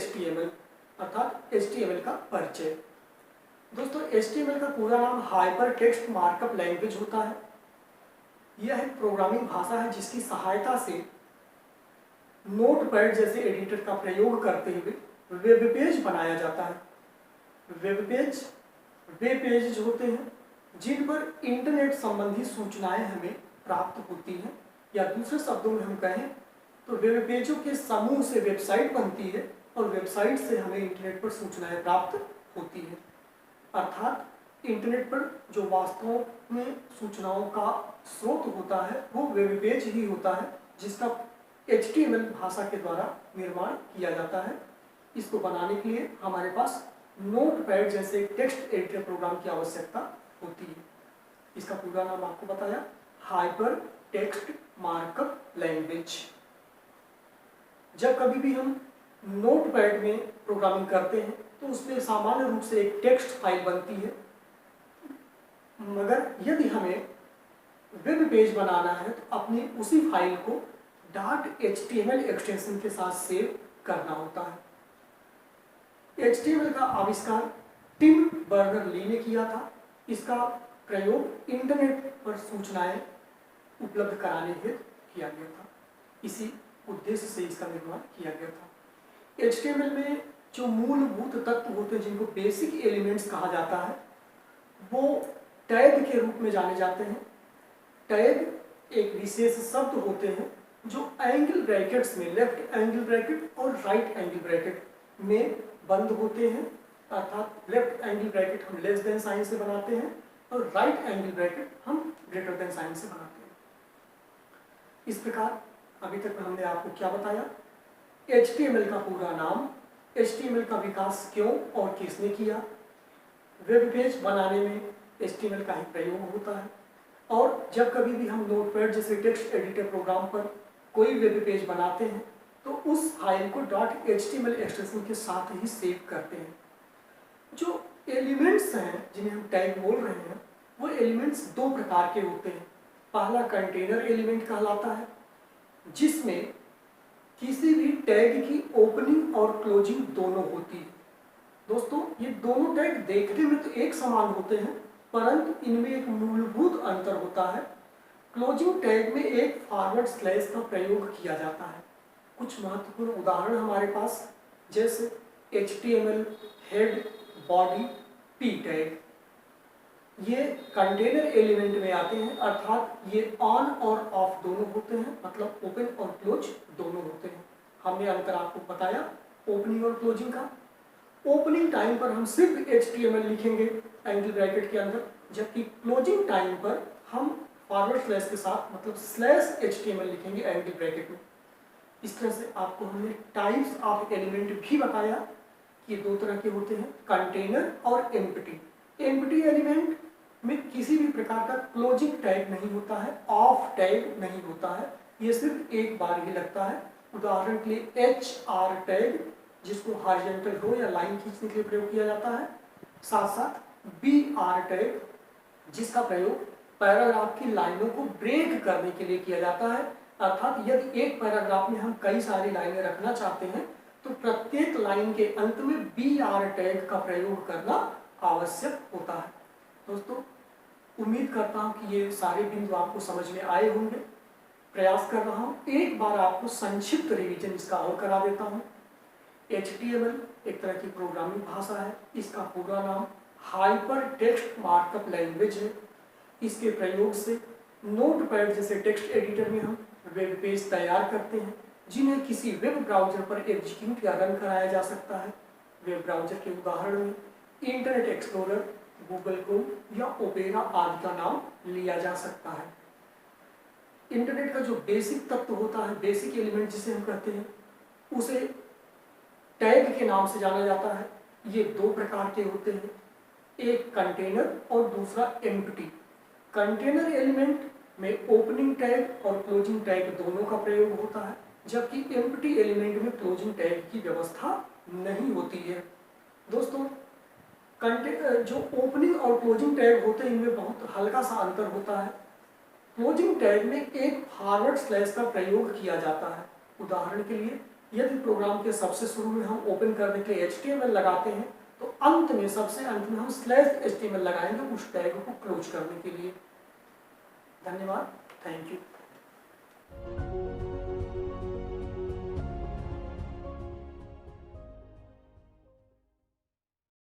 HTML अर्थात HTML का परिचय। दोस्तों HTML का पूरा नाम हाइपर टेक्स्ट मार्कअप लैंग्वेज होता है। यह एक प्रोग्रामिंग भाषा है जिसकी सहायता से नोटपैड जैसे एडिटर का प्रयोग करते हुए वेब पेज बनाया जाता है। वेब पेज वे पेज होते हैं जिन पर इंटरनेट संबंधी सूचनाएं हमें प्राप्त होती हैं, या दूसरे शब्दों में हम कहें तो वेब पेजों के समूह से वेबसाइट बनती है और वेबसाइट से हमें इंटरनेट पर सूचनाएं प्राप्त होती हैं। अर्थात इंटरनेट पर जो वास्तव में सूचनाओं का स्रोत होता है वो वेब पेज ही होता है, जिसका HTML भाषा के द्वारा निर्माण किया जाता है। इसको बनाने के लिए हमारे पास नोटपैड जैसे टेक्स्ट एडिटर प्रोग्राम की आवश्यकता होती है। इसका पूरा नाम आपको बताया, हाइपर टेक्स्ट मार्कअप लैंग्वेज। जब कभी भी हम नोटपैड में प्रोग्रामिंग करते हैं तो उसमें सामान्य रूप से एक टेक्स्ट फाइल बनती है, मगर यदि हमें वेब पेज बनाना है तो अपनी उसी फाइल को .html एक्सटेंशन के साथ सेव करना होता है। HTML का आविष्कार टिम बर्नर-ली ने किया था। इसका प्रयोग इंटरनेट पर सूचनाएं उपलब्ध कराने हेतु किया गया था। इसी उद्देश्य से इसका निर्माण किया गया था। HTML में जो मूलभूत तत्व होते हैं जिनको बेसिक एलिमेंट्स कहा जाता है वो टैग के रूप में जाने जाते हैं। टैग एक विशेष शब्द होते हैं जो एंगल ब्रैकेट्स में, लेफ्ट एंगल ब्रैकेट और राइट एंगल ब्रैकेट में बंद होते हैं। अर्थात लेफ्ट एंगल ब्रैकेट हम लेस देन साइन से बनाते हैं और राइट एंगल ब्रैकेट हम ग्रेटर देन साइन से बनाते हैं। इस प्रकार अभी तक हमने आपको क्या बताया, HTML का पूरा नाम, HTML का विकास क्यों और किसने किया, वेब पेज बनाने में HTML का ही प्रयोग होता है, और जब कभी भी हम नोटपैड जैसे टेक्स्ट एडिटर प्रोग्राम पर कोई वेब पेज बनाते हैं तो उस फाइल को .html एक्सटेंशन के साथ ही सेव करते हैं। जो एलिमेंट्स हैं जिन्हें हम टैग बोल रहे हैं वो एलिमेंट्स दो प्रकार के होते हैं। पहला कंटेनर एलिमेंट कहलाता है, जिसमें किसी भी टैग की ओपनिंग और क्लोजिंग दोनों होती है। दोस्तों ये दोनों टैग देखने में तो एक समान होते हैं, परंतु इनमें एक मूलभूत अंतर होता है। क्लोजिंग टैग में एक फॉरवर्ड स्लैश का प्रयोग किया जाता है। कुछ महत्वपूर्ण उदाहरण हमारे पास, जैसे HTML head body p tag, ये कंटेनर एलिमेंट में आते हैं, अर्थात ये ऑन और ऑफ दोनों होते हैं, मतलब ओपन और क्लोज दोनों होते हैं। हमने अंतर आपको बताया ओपनिंग और क्लोजिंग का। ओपनिंग टाइम पर हम सिर्फ HTML लिखेंगे एंगल ब्रैकेट के अंदर, जबकि क्लोजिंग टाइम पर हम फॉरवर्ड स्लैश के साथ मतलब स्लैश HTML लिखेंगे एंगल ब्रैकेट में। इस तरह से आपको हमने टाइप्स ऑफ एलिमेंट भी बताया। ये दो तरह के होते हैं, कंटेनर और एम्प्टी। एम्प्टी एलिमेंट में किसी भी प्रकार का क्लोजिंग टैग नहीं होता है, ऑफ टैग नहीं होता है, ये सिर्फ एक बार ही लगता है। उदाहरण के लिए HR टैग, जिसको हॉरिजॉन्टल रो या लाइन खींचने के लिए प्रयोग किया जाता है, साथ साथ BR टैग, जिसका प्रयोग पैराग्राफ की लाइनों को ब्रेक करने के लिए किया जाता है। अर्थात यदि एक पैराग्राफ में हम कई सारी लाइनें रखना चाहते हैं तो प्रत्येक लाइन के अंत में BR टैग का प्रयोग करना आवश्यक होता है। दोस्तों उम्मीद करता हूं कि ये सारे बिंदु आपको समझ में आए होंगे। प्रयास कर रहा हूं एक बार आपको संक्षिप्त रिवीजन इसका और करा देता हूं। HTML एक तरह की प्रोग्रामिंग भाषा है। इसका पूरा नाम हाइपर टेक्स्ट मार्कअप लैंग्वेज है। इसके प्रयोग से नोटपैड जैसे टेक्स्ट एडिटर में हम वेब पेज तैयार करते हैं, जिन्हें किसी वेब ब्राउजर पर एग्जीक्यूट या रन कराया जा सकता है। वेब ब्राउजर के उदाहरण में इंटरनेट एक्सप्लोरर, गूगल क्रोम या ओपेरा आदि का नाम लिया जा सकता है। इंटरनेट का जो बेसिक तत्व होता है, बेसिक एलिमेंट जिसे हम कहते हैं, उसे टैग के नाम से जाना जाता है। ये दो प्रकार के होते हैं, एक कंटेनर और दूसरा एम्प्टी। कंटेनर एलिमेंट में ओपनिंग टैग और क्लोजिंग टैग दोनों का प्रयोग होता है, जबकि एम्प्टी एलिमेंट में क्लोजिंग टैग की व्यवस्था नहीं होती है। दोस्तों जो ओपनिंग और क्लोजिंग टैग होते हैं इनमें बहुत हल्का सा अंतर होता है। क्लोजिंग टैग में एक फॉरवर्ड स्लैश का प्रयोग किया जाता है। उदाहरण के लिए यदि प्रोग्राम के सबसे शुरू में हम ओपन करने के लिए HTML लगाते हैं तो अंत में, सबसे अंत में हम /HTML लगाएंगे उस टैग को क्लोज करने के लिए। धन्यवाद, थैंक यू।